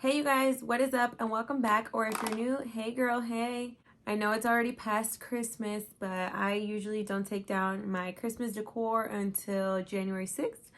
Hey you guys, what is up and welcome back, or if you're new, hey girl, hey. I know it's already past Christmas, but I usually don't take down my Christmas decor until January 6th.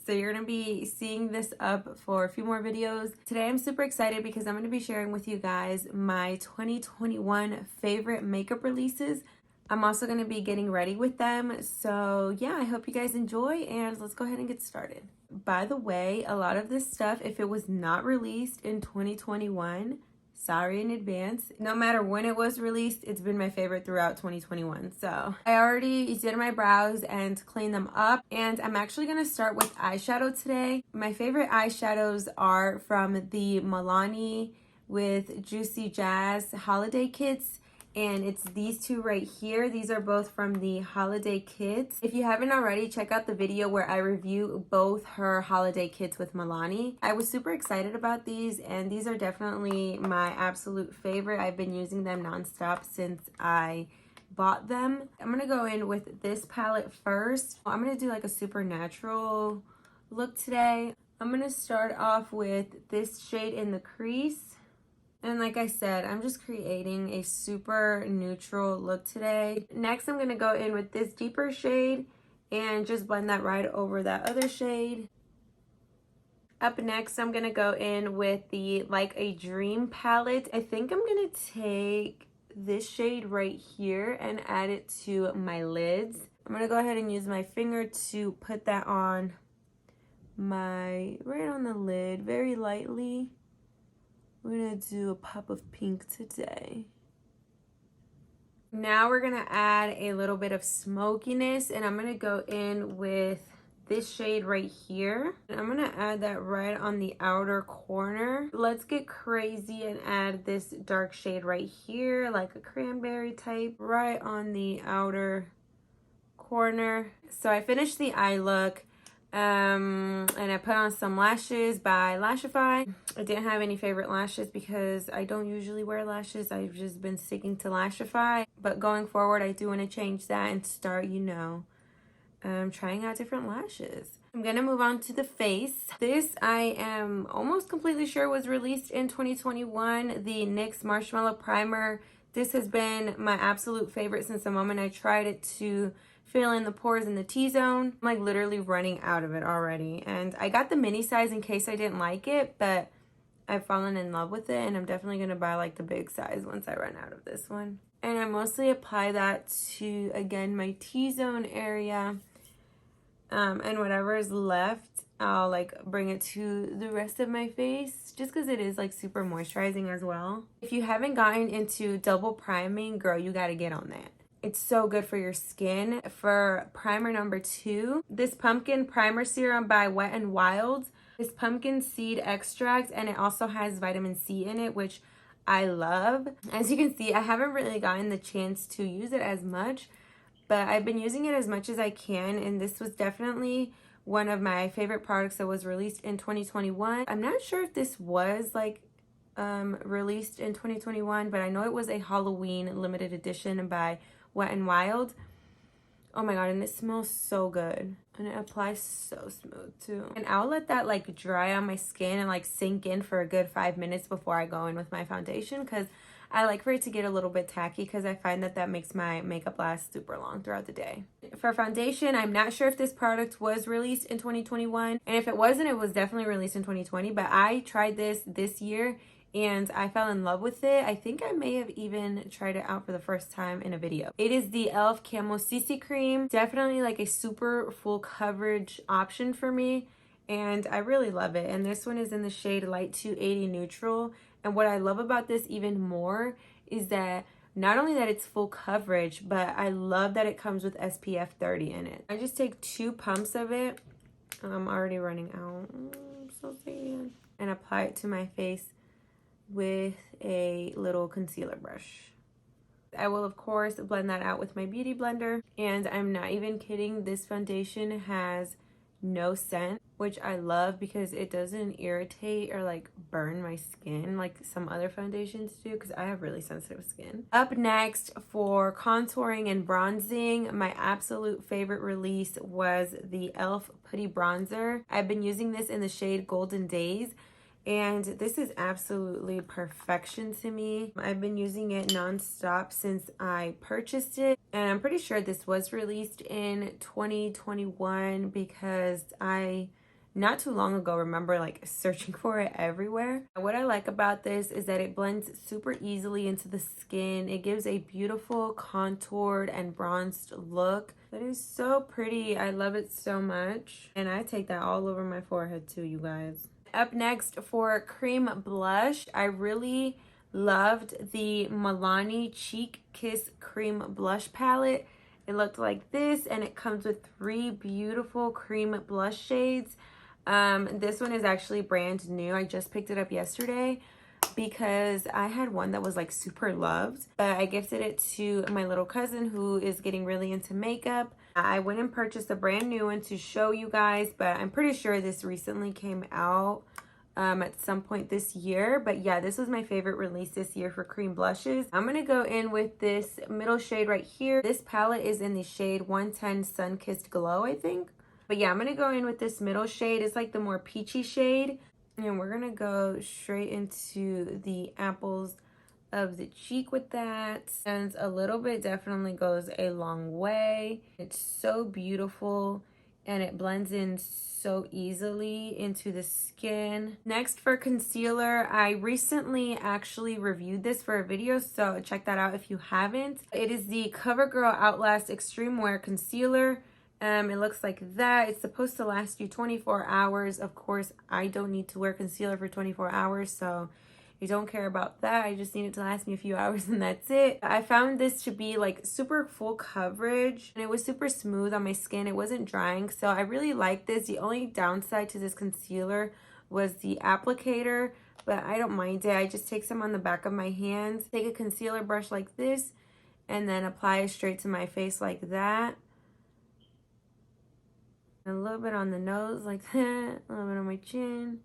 So you're going to be seeing this up for a few more videos. Today I'm super excited because I'm going to be sharing with you guys my 2021 favorite makeup releases. I'm also going to be getting ready with them. So yeah, I hope you guys enjoy and let's go ahead and get started. By the way, a lot of this stuff, if it was not released in 2021, sorry in advance. No matter when it was released, it's been my favorite throughout 2021. So I already did my brows and cleaned them up, and I'm actually going to start with eyeshadow today. My favorite eyeshadows are from the Milani with JuicyJas Holiday Kits. And it's these two right here. These are both from the holiday kits. If you haven't already, check out the video where I review both her holiday kits with Milani. I was super excited about these, and these are definitely my absolute favorite. I've been using them nonstop since I bought them. I'm gonna go in with this palette first. I'm gonna do like a super natural look today. I'm gonna start off with this shade in the crease. And like I said, I'm just creating a super neutral look today. Next, I'm going to go in with this deeper shade and just blend that right over that other shade. Up next, I'm going to go in with the Like a Dream palette. I think I'm going to take this shade right here and add it to my lids. I'm going to go ahead and use my finger to put that on right on the lid very lightly. We're gonna do a pop of pink today. Now we're gonna add a little bit of smokiness, and I'm gonna go in with this shade right here. And I'm gonna add that right on the outer corner. Let's get crazy and add this dark shade right here, like a cranberry type, right on the outer corner. So I finished the eye look. And I put on some lashes by Lashify. I didn't have any favorite lashes because I don't usually wear lashes. I've just been sticking to Lashify. But going forward, I do want to change that and start, trying out different lashes. I'm going to move on to the face. This I am almost completely sure was released in 2021. The NYX Marshmellow Primer. This has been my absolute favorite since the moment I tried it to fill in the pores in the T-zone. I'm like literally running out of it already. And I got the mini size in case I didn't like it, but I've fallen in love with it, and I'm definitely gonna buy like the big size once I run out of this one. And I mostly apply that to, again, my T-zone area. And whatever is left, I'll like bring it to the rest of my face just because it is like super moisturizing as well. If you haven't gotten into double priming, girl, you gotta get on that. It's so good for your skin. For primer number 2, this Pumpkin Primer Serum by Wet n Wild. This pumpkin seed extract, and it also has vitamin C in it, which I love. As you can see, I haven't really gotten the chance to use it as much, but I've been using it as much as I can, and this was definitely one of my favorite products that was released in 2021. I'm not sure if this was like released in 2021, but I know it was a Halloween limited edition by Wet n Wild. Oh my god, and it smells so good, and it applies so smooth too. And I'll let that like dry on my skin and like sink in for a good 5 minutes before I go in with my foundation, because I like for it to get a little bit tacky, because I find that makes my makeup last super long throughout the day. For foundation, I'm not sure if this product was released in 2021, and if it wasn't, it was definitely released in 2020, but I tried this year and I fell in love with it. I think I may have even tried it out for the first time in a video. It is the e.l.f. Camo CC Cream. Definitely like a super full coverage option for me, and I really love it. And this one is in the shade Light 280 Neutral. And what I love about this even more is that not only that it's full coverage, but I love that it comes with SPF 30 in it. I just take 2 pumps of it. I'm already running out. I'm so sad. And apply it to my face with a little concealer brush. I will of course blend that out with my beauty blender, and I'm not even kidding, this foundation has no scent, which I love because it doesn't irritate or like burn my skin like some other foundations do, because I have really sensitive skin. Up next for contouring and bronzing, my absolute favorite release was the e.l.f. Putty Bronzer. I've been using this in the shade Golden Daze, And this is absolutely perfection to me. I've been using it nonstop since I purchased it. And I'm pretty sure this was released in 2021 because I, not too long ago, remember like searching for it everywhere. What I like about this is that it blends super easily into the skin. It gives a beautiful contoured and bronzed look. That is so pretty. I love it so much. And I take that all over my forehead too, you guys. Up next for cream blush, I really loved the Milani Cheek Kiss Cream Blush Palette. It looked like this, and it comes with 3 beautiful cream blush shades. This one is actually brand new. I just picked it up yesterday because I had one that was like super loved, but I gifted it to my little cousin who is getting really into makeup. I went and purchased a brand new one to show you guys, but I'm pretty sure this recently came out at some point this year. But yeah, this was my favorite release this year for cream blushes. I'm gonna go in with this middle shade right here. This palette is in the shade 110 Sun Kissed Glow, I think. But yeah, I'm gonna go in with this middle shade. It's like the more peachy shade. And we're gonna go straight into the apples of the cheek with that. And a little bit definitely goes a long way. It's so beautiful and it blends in so easily into the skin. Next for concealer, I recently actually reviewed this for a video, so check that out if you haven't. It is the CoverGirl Outlast Extreme Wear Concealer. It looks like that. It's supposed to last you 24 hours. Of course, I don't need to wear concealer for 24 hours, so I don't care about that. I just need it to last me a few hours and that's it. I found this to be like super full coverage and it was super smooth on my skin. It wasn't drying, so I really like this. The only downside to this concealer was the applicator, but I don't mind it. I just take some on the back of my hands, take a concealer brush like this, and then apply it straight to my face like that. A little bit on the nose like that, a little bit on my chin,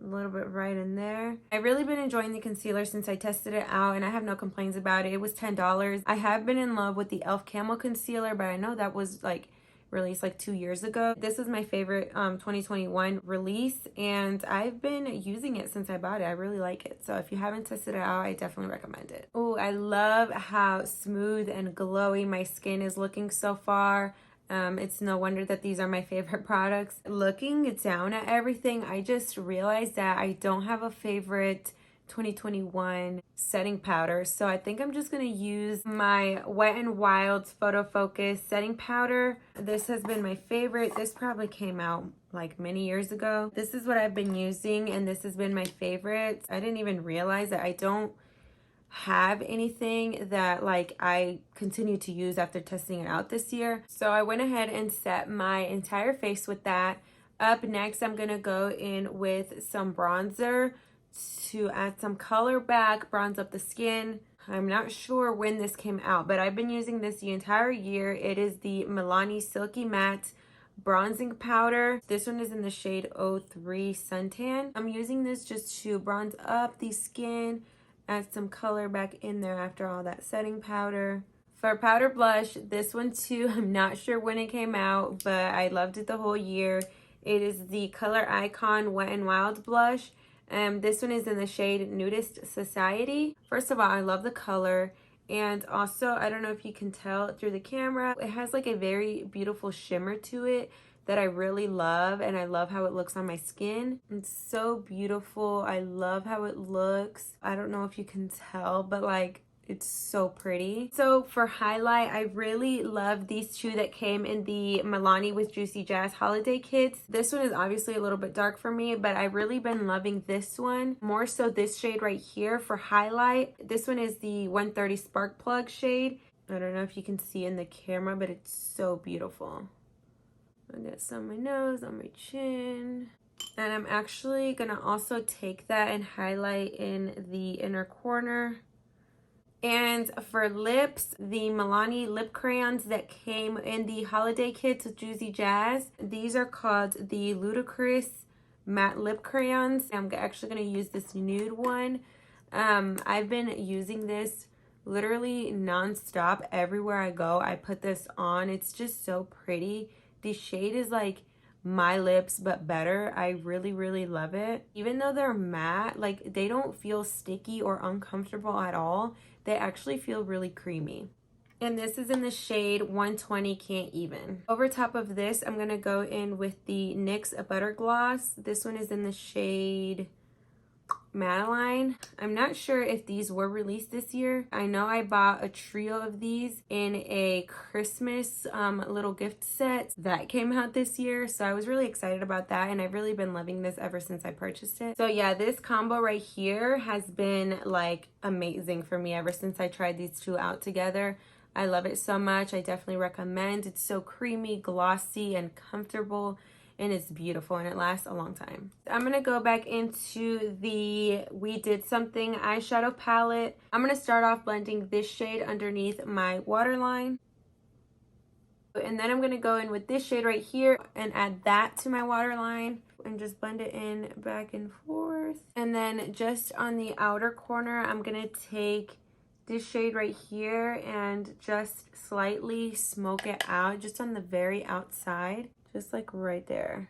a little bit right in there. I've really been enjoying the concealer since I tested it out and I have no complaints about it. It was $10. I have been in love with the e.l.f. Camo Concealer, but I know that was like released like 2 years ago. This is my favorite 2021 release and I've been using it since I bought it. I really like it. So if you haven't tested it out, I definitely recommend it. Oh, I love how smooth and glowy my skin is looking so far. It's no wonder that these are my favorite products. Looking down at everything, I just realized that I don't have a favorite 2021 setting powder. So I think I'm just going to use my Wet n Wild's Photo Focus setting powder. This has been my favorite. This probably came out like many years ago. This is what I've been using and this has been my favorite. I didn't even realize that I don't have anything that like I continue to use after testing it out this year. So I went ahead and set my entire face with that. Up next, I'm gonna go in with some bronzer to add some color back, bronze up the skin. I'm not sure when this came out, but I've been using this the entire year. It is the Milani Silky Matte bronzing powder. This one is in the shade 03 Suntan. I'm using this just to bronze up the skin, add some color back in there after all that setting powder. For powder blush, this one too, I'm not sure when it came out, but I loved it the whole year. It is the Color Icon Wet n Wild blush. This one is in the shade Nudist Society. First of all, I love the color. And also, I don't know if you can tell through the camera, it has like a very beautiful shimmer to it that I really love, and I love how it looks on my skin. It's so beautiful. I love how it looks. I don't know if you can tell, but like it's so pretty. So for highlight, I really love these two that came in the Milani with JuicyJas Holiday Kits. This one is obviously a little bit dark for me, but I've really been loving this one. More so this shade right here for highlight. This one is the 130 Spark Plug shade. I don't know if you can see in the camera, but it's so beautiful. I got some on my nose, on my chin. And I'm actually gonna also take that and highlight in the inner corner. And for lips, the Milani lip crayons that came in the holiday kits with JuicyJas. These are called the Ludicrous Matte Lip Crayons. I'm actually gonna use this nude one. I've been using this literally non-stop. Everywhere I go, I put this on. It's just so pretty. The shade is like my lips but better. I really love it. Even though they're matte, like they don't feel sticky or uncomfortable at all. They actually feel really creamy. And this is in the shade 120 Can't Even. Over top of this, I'm gonna go in with the NYX Butter Gloss. This one is in the shade Madeline. I'm not sure if these were released this year. I know I bought a trio of these in a Christmas little gift set that came out this year, so I was really excited about that, and I've really been loving this ever since I purchased it. So yeah, this combo right here has been like amazing for me ever since I tried these two out together. I love it so much. I definitely recommend. It's so creamy, glossy, and comfortable, and it's beautiful, and it lasts a long time. I'm gonna go back into the We Did Something eyeshadow palette. I'm gonna start off blending this shade underneath my waterline. And then I'm gonna go in with this shade right here and add that to my waterline and just blend it in back and forth. And then just on the outer corner, I'm gonna take this shade right here and just slightly smoke it out just on the very outside. Just like right there.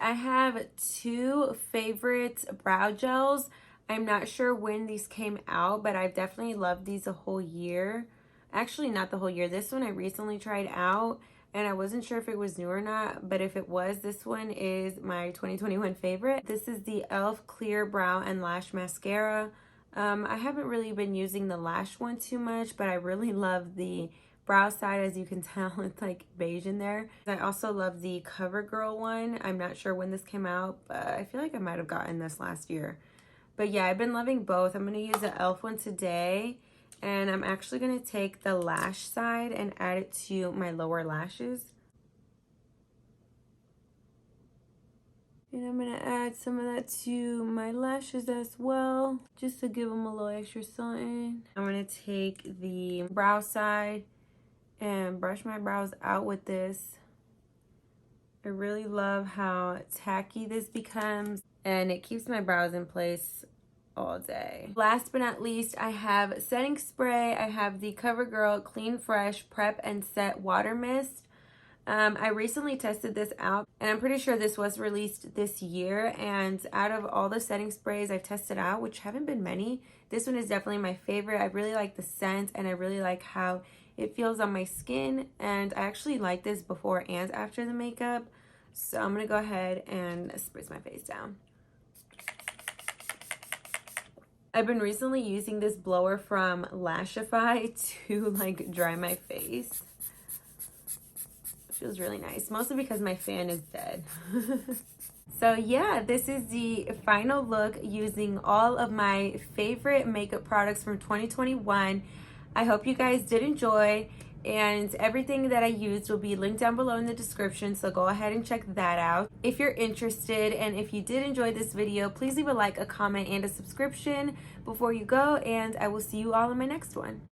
I have two favorite brow gels. I'm not sure when these came out, but I've definitely loved these a whole year. Actually, not the whole year. This one I recently tried out, and I wasn't sure if it was new or not, but if it was, this one is my 2021 favorite. This is the e.l.f. Clear Brow and Lash Mascara. I haven't really been using the lash one too much, but I really love the brow side. As you can tell, it's like beige in there. I also love the CoverGirl one. I'm not sure when this came out, but I feel like I might have gotten this last year. But yeah, I've been loving both. I'm going to use the e.l.f. one today, and I'm actually going to take the lash side and add it to my lower lashes. And I'm going to add some of that to my lashes as well, just to give them a little extra something. I'm going to take the brow side and brush my brows out with this. I really love how tacky this becomes, and it keeps my brows in place all day. Last but not least, I have setting spray. I have the CoverGirl Clean Fresh Prep and Set Water Mist. I recently tested this out, and I'm pretty sure this was released this year, and out of all the setting sprays I've tested out, which haven't been many, this one is definitely my favorite. I really like the scent, and I really like how it feels on my skin, and I actually like this before and after the makeup. So I'm gonna go ahead and spritz my face down. I've been recently using this blower from Lashify to like dry my face. Feels really nice, mostly because my fan is dead. So yeah, this is the final look using all of my favorite makeup products from 2021. I hope you guys did enjoy, and everything that I used will be linked down below in the description, so go ahead and check that out if you're interested. And if you did enjoy this video, please leave a like, a comment, and a subscription before you go, and I will see you all in my next one.